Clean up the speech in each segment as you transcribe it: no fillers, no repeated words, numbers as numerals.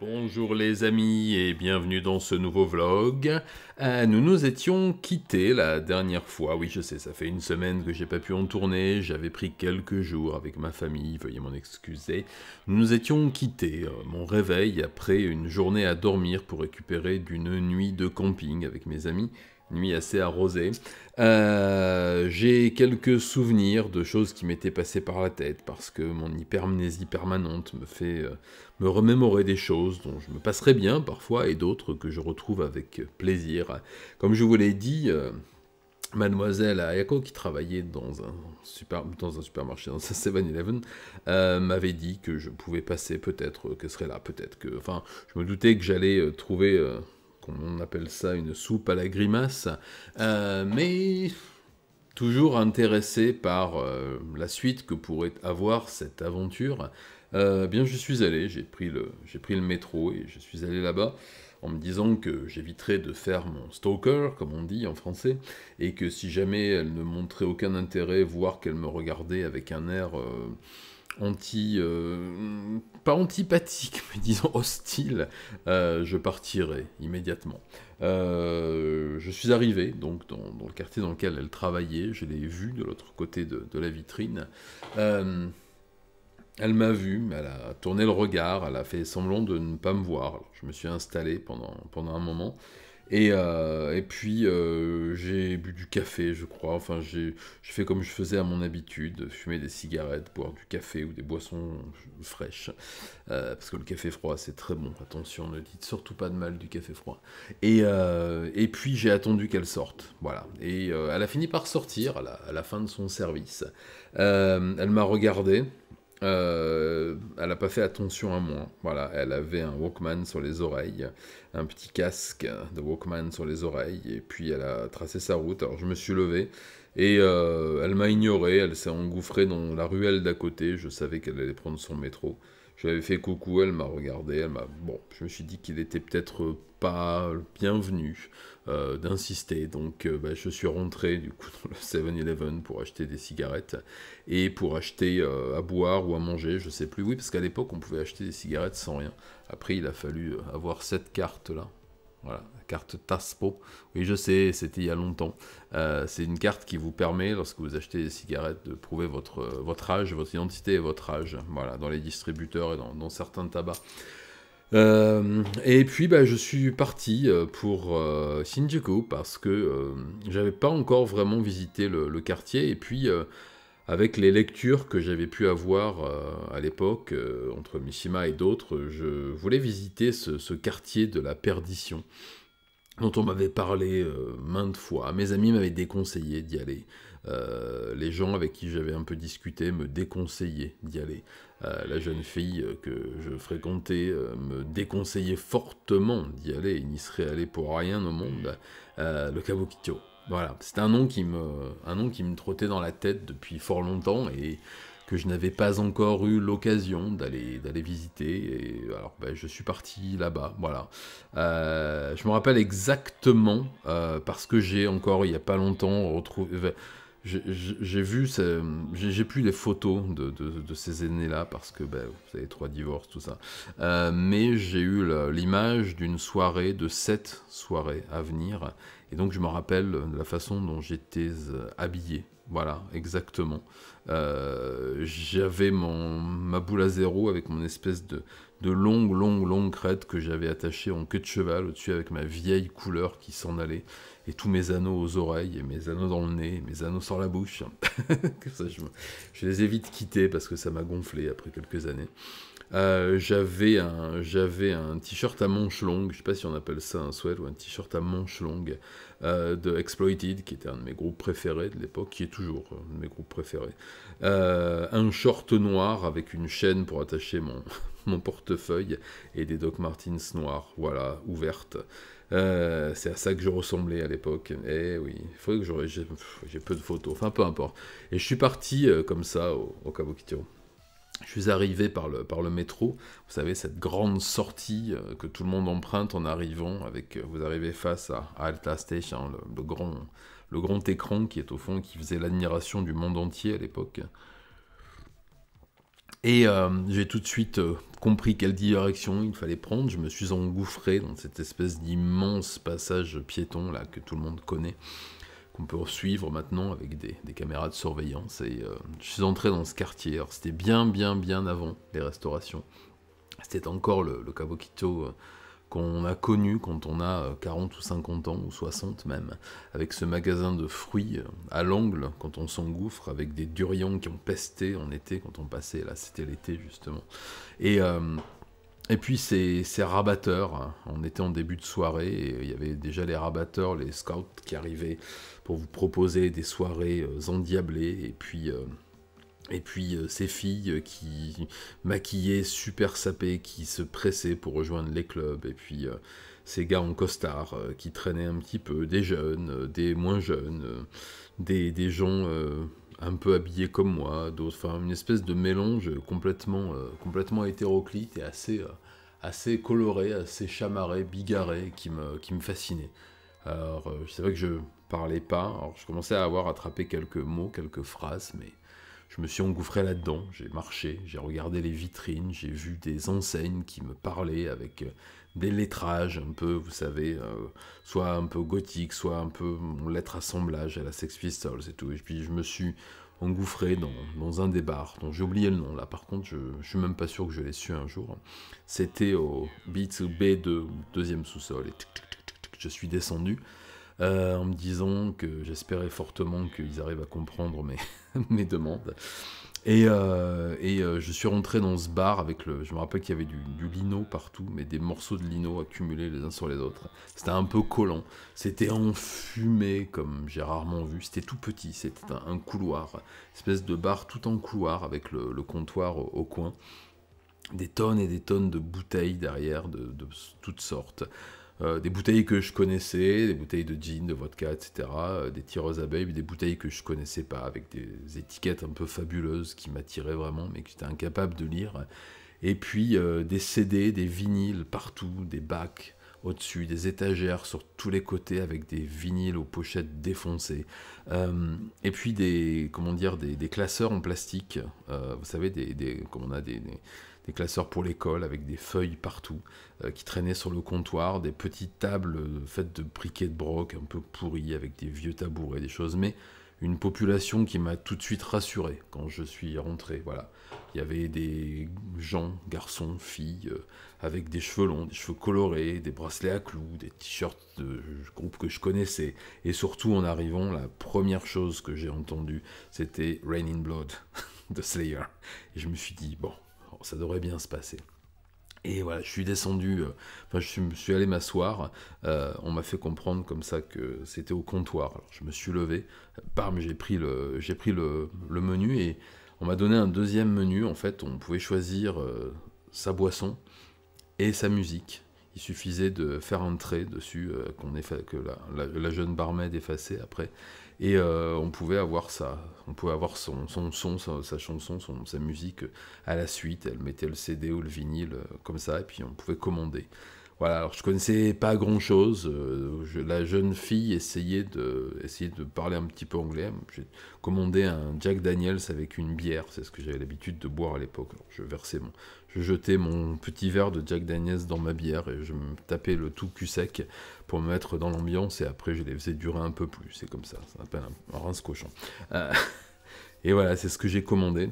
Bonjour les amis et bienvenue dans ce nouveau vlog. Nous nous étions quittés la dernière fois. Oui, je sais, ça fait une semaine que j'ai pas pu en tourner. J'avais pris quelques jours avec ma famille, veuillez m'en excuser. Nous nous étions quittés. Mon réveil après une journée à dormir pour récupérer d'une nuit de camping avec mes amis. Nuit assez arrosée. J'ai quelques souvenirs de choses qui m'étaient passées par la tête parce que mon hypermnésie permanente me fait me remémorer des choses dont je me passerais bien parfois et d'autres que je retrouve avec plaisir. Comme je vous l'ai dit, Mademoiselle Ayako, qui travaillait dans un supermarché, dans un 7-Eleven, m'avait dit que je pouvais passer, peut-être qu'elle serait là, peut-être que... Enfin, je me doutais que j'allais trouver... on appelle ça une soupe à la grimace, mais toujours intéressé par la suite que pourrait avoir cette aventure, bien je suis allé, j'ai pris le métro et je suis allé là-bas en me disant que j'éviterais de faire mon stalker, comme on dit en français, et que si jamais elle ne montrait aucun intérêt, voire qu'elle me regardait avec un air... pas antipathique, mais disons hostile, je partirai immédiatement. Je suis arrivé donc dans le quartier dans lequel elle travaillait, je l'ai vue de l'autre côté de la vitrine. Elle m'a vu, elle a tourné le regard, elle a fait semblant de ne pas me voir. Alors, je me suis installé pendant un moment. Et puis, j'ai bu du café, je crois. Enfin, j'ai fait comme je faisais à mon habitude, fumer des cigarettes, boire du café ou des boissons fraîches. Parce que le café froid, c'est très bon. Attention, ne dites surtout pas de mal du café froid. Et puis, j'ai attendu qu'elle sorte. Voilà. Et elle a fini par sortir à la fin de son service. Elle m'a regardé. Elle n'a pas fait attention à moi. Voilà, elle avait un Walkman sur les oreilles, un petit casque de Walkman sur les oreilles, et puis elle a tracé sa route. Alors je me suis levé, et elle m'a ignoré, elle s'est engouffrée dans la ruelle d'à côté, je savais qu'elle allait prendre son métro. Je lui avais fait coucou, elle m'a regardé, Bon, je me suis dit qu'il était peut-être pas bienvenu d'insister, donc je suis rentré du coup dans le 7-Eleven pour acheter des cigarettes et pour acheter à boire ou à manger, je sais plus, oui, parce qu'à l'époque on pouvait acheter des cigarettes sans rien. Après il a fallu avoir cette carte là. Voilà, la carte TASPO. Oui, je sais, c'était il y a longtemps. C'est une carte qui vous permet, lorsque vous achetez des cigarettes, de prouver votre âge, votre identité et votre âge. Voilà, dans les distributeurs et dans certains tabacs. Et puis, je suis parti pour Shinjuku parce que j'avais pas encore vraiment visité le quartier. Et puis, avec les lectures que j'avais pu avoir à l'époque, entre Mishima et d'autres, je voulais visiter ce quartier de la perdition, dont on m'avait parlé maintes fois. Mes amis m'avaient déconseillé d'y aller. Les gens avec qui j'avais un peu discuté me déconseillaient d'y aller. La jeune fille que je fréquentais me déconseillait fortement d'y aller. Il n'y serait allé pour rien au monde. Le Kabukicho. Voilà, c'était un nom qui me trottait dans la tête depuis fort longtemps et que je n'avais pas encore eu l'occasion d'aller visiter. Et alors, je suis parti là-bas, voilà. Je me rappelle exactement, parce que j'ai encore, il n'y a pas longtemps, retrouvé... J'ai vu, j'ai plus les photos de ces aînés-là, parce que, vous savez, 3 divorces, tout ça. Mais j'ai eu l'image d'une soirée, de 7 soirées à venir, et donc je me rappelle de la façon dont j'étais habillé. Voilà, exactement. J'avais ma boule à zéro avec mon espèce de longue crête que j'avais attachée en queue de cheval au-dessus avec ma vieille couleur qui s'en allait, et tous mes anneaux aux oreilles, et mes anneaux dans le nez, et mes anneaux sur la bouche. Ça, je les ai vite quittés parce que ça m'a gonflé après quelques années. J'avais un t-shirt à manches longues, je sais pas si on appelle ça un sweat ou un t-shirt à manches longues, de Exploited, qui était un de mes groupes préférés de l'époque, qui est toujours un de mes groupes préférés. Un short noir avec une chaîne pour attacher mon portefeuille, et des Doc Martens noirs, voilà, ouvertes. C'est à ça que je ressemblais à l'époque. Et oui, il faudrait que j'ai peu de photos, enfin peu importe. Et je suis parti comme ça au Kabukicho. Je suis arrivé par le métro, vous savez, cette grande sortie que tout le monde emprunte en arrivant, vous arrivez face à Alta Station, le grand écran qui est au fond, qui faisait l'admiration du monde entier à l'époque. Et j'ai tout de suite compris quelle direction il fallait prendre. Je me suis engouffré dans cette espèce d'immense passage piéton là que tout le monde connaît, qu'on peut suivre maintenant avec des caméras de surveillance. Et je suis entré dans ce quartier. Alors c'était bien avant les restaurations. C'était encore le Kabukicho qu'on a connu quand on a 40 ou 50 ans, ou 60 même, avec ce magasin de fruits à l'angle, quand on s'engouffre, avec des durians qui ont pesté en été, quand on passait, là c'était l'été justement. Et, euh, et puis ces rabatteurs, hein, on était en début de soirée, et il y avait déjà les rabatteurs, les scouts qui arrivaient pour vous proposer des soirées endiablées, et puis ces filles qui maquillaient super sapées, qui se pressaient pour rejoindre les clubs, et puis ces gars en costard qui traînaient un petit peu, des jeunes, des moins jeunes, des gens un peu habillés comme moi, d'autres, enfin une espèce de mélange complètement hétéroclite et assez coloré, assez chamarré, bigarré, qui me fascinait. Alors c'est vrai que je parlais pas, alors je commençais à avoir attrapé quelques mots, quelques phrases, mais je me suis engouffré là-dedans, j'ai marché, j'ai regardé les vitrines, j'ai vu des enseignes qui me parlaient avec des lettrages un peu, vous savez, soit un peu gothique, soit un peu mon lettre assemblage à la Sex Pistols et tout. Et puis je me suis engouffré dans un des bars, dont j'ai oublié le nom là, par contre je suis même pas sûr que je l'ai su un jour. C'était au B2, deuxième sous-sol, et je suis descendu. En me disant que j'espérais fortement qu'ils arrivent à comprendre mes demandes. Je suis rentré dans ce bar avec je me rappelle qu'il y avait du lino partout, mais des morceaux de lino accumulés les uns sur les autres. C'était un peu collant, c'était enfumé comme j'ai rarement vu, c'était tout petit, c'était un couloir, une espèce de bar tout en couloir avec le comptoir au coin. Des tonnes et des tonnes de bouteilles derrière, de toutes sortes. Des bouteilles que je connaissais, des bouteilles de gin, de vodka, etc. Des tireuses à babe, des bouteilles que je connaissais pas, avec des étiquettes un peu fabuleuses qui m'attiraient vraiment, mais que j'étais incapable de lire. Et puis des CD, des vinyles partout, des bacs au-dessus, des étagères sur tous les côtés avec des vinyles aux pochettes défoncées. Et puis comment dire, des classeurs en plastique. Vous savez, comme on a des classeurs pour l'école avec des feuilles partout qui traînaient sur le comptoir, des petites tables faites de briquets de broc un peu pourries avec des vieux tabourets, des choses, mais une population qui m'a tout de suite rassuré quand je suis rentré. Voilà, il y avait des gens, garçons, filles, avec des cheveux longs, des cheveux colorés, des bracelets à clous, des t-shirts de groupes que je connaissais, et surtout en arrivant, la première chose que j'ai entendue, c'était Rain in Blood de Slayer, et je me suis dit bon, ça devrait bien se passer. Et voilà, je suis descendu, je me suis allé m'asseoir, on m'a fait comprendre comme ça que c'était au comptoir. Alors je me suis levé, bam, j'ai pris le menu, et on m'a donné un deuxième menu. En fait, on pouvait choisir sa boisson et sa musique. Il suffisait de faire un trait dessus, que la jeune barmaid effaçait après. Et on pouvait avoir ça, on pouvait avoir son son, sa chanson, sa musique à la suite. Elle mettait le CD ou le vinyle comme ça, et puis on pouvait commander. Voilà, alors je connaissais pas grand chose. La jeune fille essayait de parler un petit peu anglais. J'ai commandé un Jack Daniels avec une bière, c'est ce que j'avais l'habitude de boire à l'époque. Alors, je jetais mon petit verre de Jack Daniels dans ma bière et je me tapais le tout cul sec pour me mettre dans l'ambiance, et après je les faisais durer un peu plus. C'est comme ça s'appelle un rince-cochon. Et voilà, c'est ce que j'ai commandé.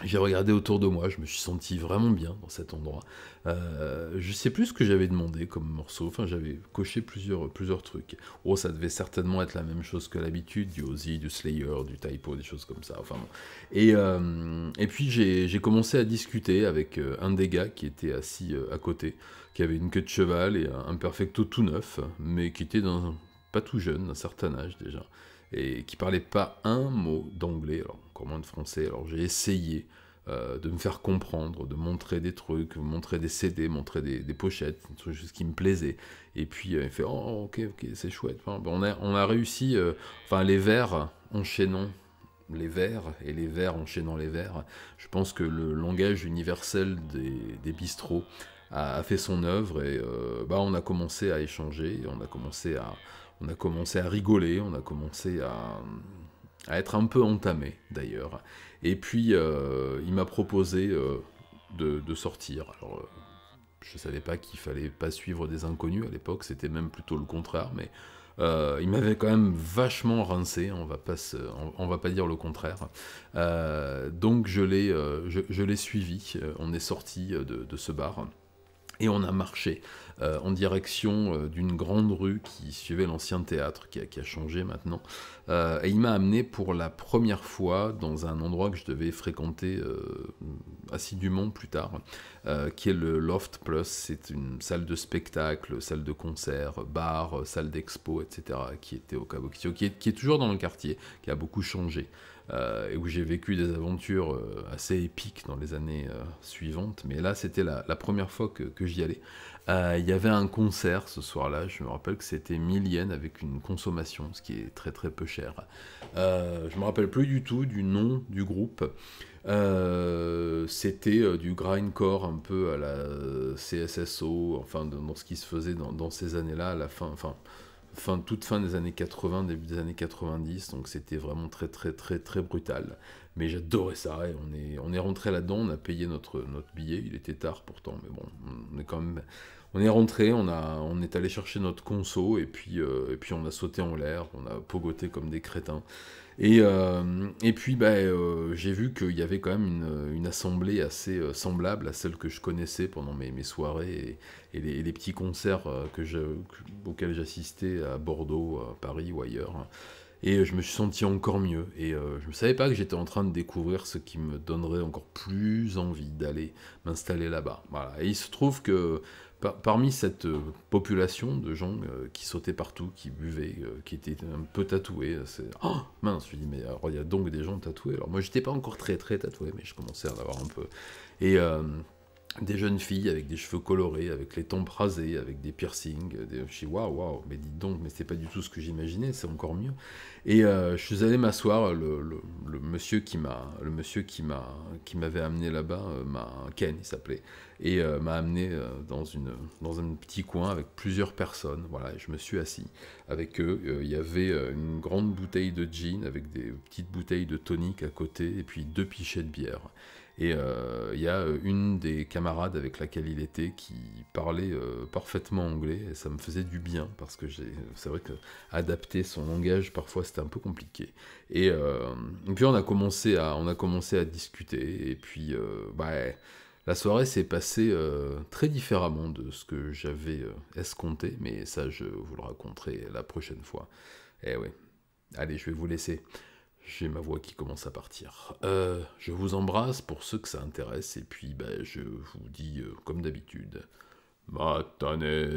J'ai regardé autour de moi, je me suis senti vraiment bien dans cet endroit. Je sais plus ce que j'avais demandé comme morceau, enfin j'avais coché plusieurs trucs. Oh, ça devait certainement être la même chose que l'habitude, du Ozzy, du Slayer, du Typo, des choses comme ça, enfin bon. Et puis j'ai commencé à discuter avec un des gars qui était assis à côté, qui avait une queue de cheval et un perfecto tout neuf, mais qui était pas tout jeune, d'un certain âge déjà, et qui parlait pas un mot d'anglais, alors encore moins de français. Alors j'ai essayé de me faire comprendre, de montrer des trucs, montrer des CD, montrer des pochettes, des choses qui me plaisaient. Et puis il fait oh ok, c'est chouette. Enfin, on a réussi, les vers enchaînant les vers et les vers enchaînant les vers. Je pense que le langage universel des bistrots a fait son œuvre, et on a commencé à échanger, on a commencé à rigoler, on a commencé à être un peu entamé, d'ailleurs. Et puis, il m'a proposé de sortir. Alors, je savais pas qu'il fallait pas suivre des inconnus à l'époque, c'était même plutôt le contraire, mais il m'avait quand même vachement rincé, on va pas dire le contraire. Donc je l'ai suivi, on est sorti de ce bar. Et on a marché en direction d'une grande rue qui suivait l'ancien théâtre, qui a changé maintenant. Et il m'a amené pour la première fois dans un endroit que je devais fréquenter assidûment plus tard, qui est le Loft Plus. C'est une salle de spectacle, salle de concert, bar, salle d'expo, etc., qui était au Cabocchio, qui est toujours dans le quartier, qui a beaucoup changé. Et où j'ai vécu des aventures assez épiques dans les années suivantes. Mais là, c'était la première fois que j'y allais. Il y avait un concert ce soir-là, je me rappelle que c'était 1000 yens avec une consommation, ce qui est très très peu cher. Je me rappelle plus du tout du nom du groupe. C'était du grindcore un peu à la CSSO, enfin dans ce qui se faisait dans ces années-là, à la fin, toute fin des années 80, début des années 90, donc c'était vraiment très très très très brutal. Mais j'adorais ça, et on est rentré là-dedans, on a payé notre billet, il était tard pourtant, mais bon, on est rentré, on est allé chercher notre conso, et puis on a sauté en l'air, on a pogoté comme des crétins. Et puis j'ai vu qu'il y avait quand même une assemblée assez semblable à celle que je connaissais pendant mes soirées et les petits concerts auxquels j'assistais à Bordeaux, à Paris ou ailleurs. Et je me suis senti encore mieux. Et je ne savais pas que j'étais en train de découvrir ce qui me donnerait encore plus envie d'aller m'installer là-bas. Voilà. Et il se trouve que parmi cette population de gens qui sautaient partout, qui buvaient, qui étaient un peu tatoués, oh, mince, je me dis, mais alors, il y a donc des gens tatoués. Alors moi, j'étais pas encore très très tatoué, mais je commençais à en avoir un peu. Et des jeunes filles avec des cheveux colorés, avec les tempes rasées, avec des piercings. Je suis waouh, waouh, mais dites donc, mais c'est pas du tout ce que j'imaginais, c'est encore mieux. Et je suis allé m'asseoir, le monsieur qui m'avait amené là-bas, Ken il s'appelait, et m'a amené dans un petit coin avec plusieurs personnes. Voilà, et je me suis assis avec eux. Il y avait une grande bouteille de gin avec des petites bouteilles de tonic à côté, et puis 2 pichets de bière. Et il y a une des camarades avec laquelle il était qui parlait parfaitement anglais, et ça me faisait du bien, parce que c'est vrai que adapter son langage, parfois, c'était un peu compliqué. Et puis on a commencé à discuter, et puis la soirée s'est passée très différemment de ce que j'avais escompté, mais ça, je vous le raconterai la prochaine fois. Eh ouais, allez, je vais vous laisser. J'ai ma voix qui commence à partir. Je vous embrasse pour ceux que ça intéresse, et puis je vous dis, comme d'habitude, matanez.